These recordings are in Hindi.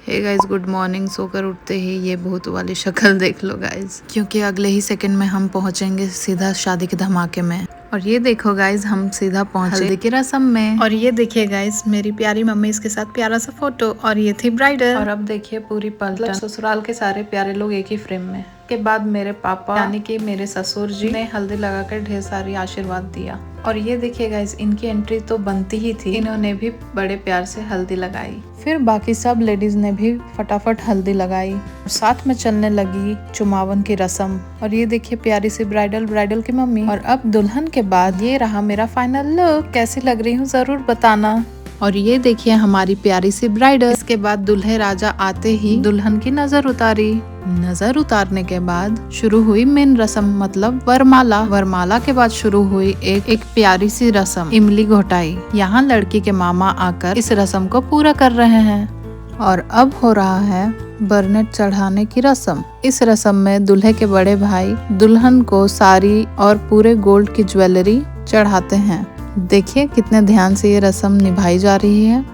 Hey guys, good morning. सोकर उठते ही ये भूत वाली शक्ल देख लो गाइस, क्योंकि अगले ही सेकंड में हम पहुंचेंगे सीधा शादी के धमाके में। और ये देखो गाइस, हम सीधा पहुंचे हल्दी की रस्म में। और ये देखिए गाइस, मेरी प्यारी मम्मी इसके साथ प्यारा सा फोटो, और ये थी ब्राइडल। और अब देखिए पूरी पलटन, ससुराल के सारे प्यारे लोग एक ही फ्रेम में। के बाद मेरे पापा यानी कि मेरे ससुर जी ने हल्दी लगाकर ढेर सारी आशीर्वाद दिया। और ये देखिए गाइस, इनकी एंट्री तो बनती ही थी, इन्होंने भी बड़े प्यार से हल्दी लगाई। फिर बाकी सब लेडीज ने भी फटाफट हल्दी लगाई। साथ में चलने लगी चुमावन की रस्म। और ये देखिए प्यारी सी ब्राइडल की मम्मी। और अब दुल्हन के बाद ये रहा मेरा फाइनल लुक। कैसी लग रही हूँ जरूर बताना। और ये देखिए हमारी प्यारी सी ब्राइडल। इसके बाद दूल्हे राजा आते ही दुल्हन की नजर उतारी। नजर उतारने के बाद शुरू हुई मेन रस्म, मतलब वरमाला। वरमाला के बाद शुरू हुई एक प्यारी सी रस्म, इमली घोटाई। यहाँ लड़की के मामा आकर इस रस्म को पूरा कर रहे हैं। और अब हो रहा है बरनेट चढ़ाने की रस्म। इस रस्म में दूल्हे के बड़े भाई दुल्हन को साड़ी और पूरे गोल्ड की ज्वेलरी चढ़ाते हैं। देखिए कितने ध्यान से ये रस्म निभाई जा रही है।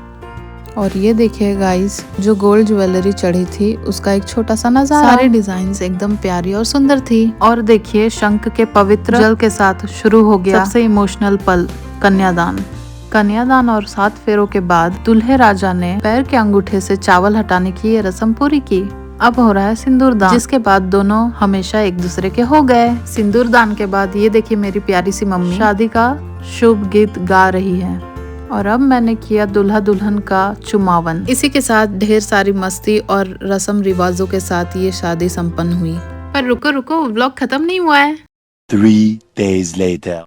और ये देखिए गाइस, जो गोल्ड ज्वेलरी चढ़ी थी उसका एक छोटा सा नजारा। सारे डिजाइन्स एकदम प्यारी और सुंदर थी। और देखिए शंख के पवित्र जल के साथ शुरू हो गया सबसे इमोशनल पल, कन्यादान। और 7 फेरों के बाद दूल्हे राजा ने पैर के अंगूठे से चावल हटाने की ये रस्म पूरी की। अब हो रहा है सिंदूरदान, जिसके बाद दोनों हमेशा एक दूसरे के हो गए। सिंदूरदान के बाद ये देखिए मेरी प्यारी सी मम्मी शादी का शुभ गीत गा रही है। और अब मैंने किया दूल्हा दुल्हन का चुमावन। इसी के साथ ढेर सारी मस्ती और रस्म रिवाजों के साथ ये शादी संपन्न हुई। पर रुको, व्लॉग खत्म नहीं हुआ है। 3 days later.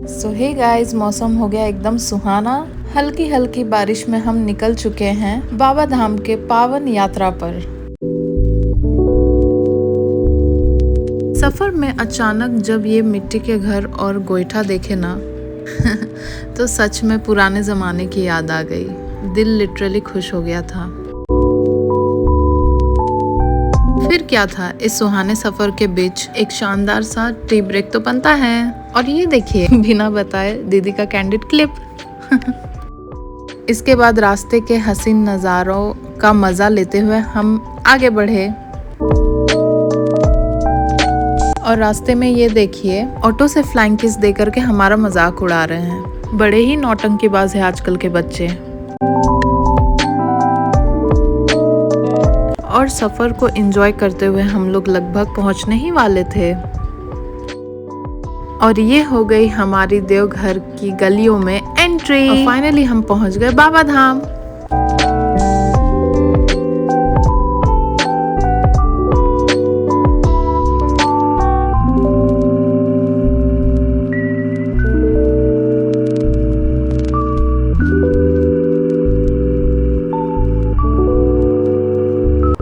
सो हे गाइस, मौसम हो गया एकदम सुहाना। हल्की हल्की बारिश में हम निकल चुके हैं बाबा धाम के पावन यात्रा पर। सफर में अचानक जब ये मिट्टी के घर और गोईठा देखे ना तो सच में पुराने जमाने की याद आ गई। दिल लिटरली खुश हो गया था। फिर क्या था, इस सुहाने सफर के बीच एक शानदार सा टी ब्रेक तो बनता है। और ये देखिए बिना बताए दीदी का कैंडिड क्लिप। इसके बाद रास्ते के हसीन नजारों का मजा लेते हुए हम आगे बढ़े। और रास्ते में ये देखिए ऑटो से फ्लाइंग किस देकर के हमारा मजाक उड़ा रहे हैं। बड़े ही नौटंकीबाज है आजकल के बच्चे। और सफर को एंजॉय करते हुए हम लोग लगभग पहुंचने ही वाले थे। और ये हो गई हमारी देवघर की गलियों में एंट्री। और फाइनली हम पहुंच गए बाबा धाम।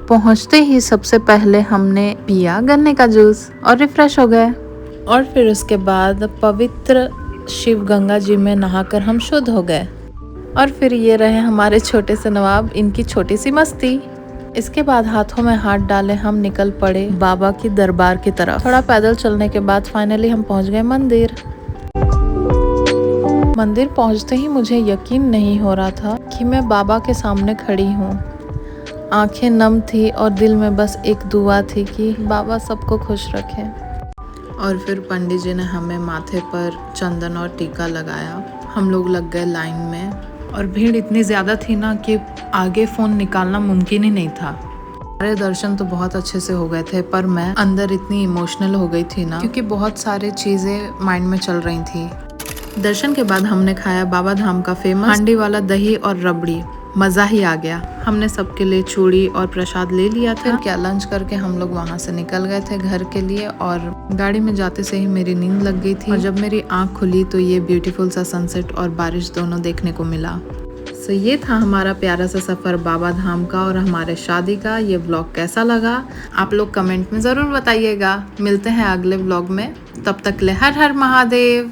पहुंचते ही सबसे पहले हमने पिया गन्ने का जूस और रिफ्रेश हो गए। और फिर उसके बाद पवित्र शिव गंगा जी में नहाकर हम शुद्ध हो गए। और फिर ये रहे हमारे छोटे से नवाब, इनकी छोटी सी मस्ती। इसके बाद हाथों में हाथ डाले हम निकल पड़े बाबा की दरबार की तरफ। थोड़ा पैदल चलने के बाद फाइनली हम पहुंच गए मंदिर। मंदिर पहुंचते ही मुझे यकीन नहीं हो रहा था कि मैं बाबा के सामने खड़ी हूँ। आंखें नम थी और दिल में बस एक दुआ थी कि बाबा सबको खुश रखे। और फिर पंडित जी ने हमें माथे पर चंदन और टीका लगाया। हम लोग लग गए लाइन में। और भीड़ इतनी ज़्यादा थी ना कि आगे फ़ोन निकालना मुमकिन ही नहीं था। हमारे दर्शन तो बहुत अच्छे से हो गए थे, पर मैं अंदर इतनी इमोशनल हो गई थी ना, क्योंकि बहुत सारे चीज़ें माइंड में चल रही थी। दर्शन के बाद हमने खाया बाबा धाम का फेमस हांडी वाला दही और रबड़ी। मज़ा ही आ गया। हमने सबके लिए चूड़ी और प्रसाद ले लिया था। फिर क्या लंच करके हम लोग वहाँ से निकल गए थे घर के लिए। और गाड़ी में जाते से ही मेरी नींद लग गई थी। और जब मेरी आँख खुली तो ये ब्यूटीफुल सा सनसेट और बारिश दोनों देखने को मिला। सो ये था हमारा प्यारा सा सफ़र बाबा धाम का और हमारे शादी का। ये व्लॉग कैसा लगा आप लोग कमेंट में ज़रूर बताइएगा। मिलते हैं अगले व्लॉग में, तब तक ले हर हर महादेव।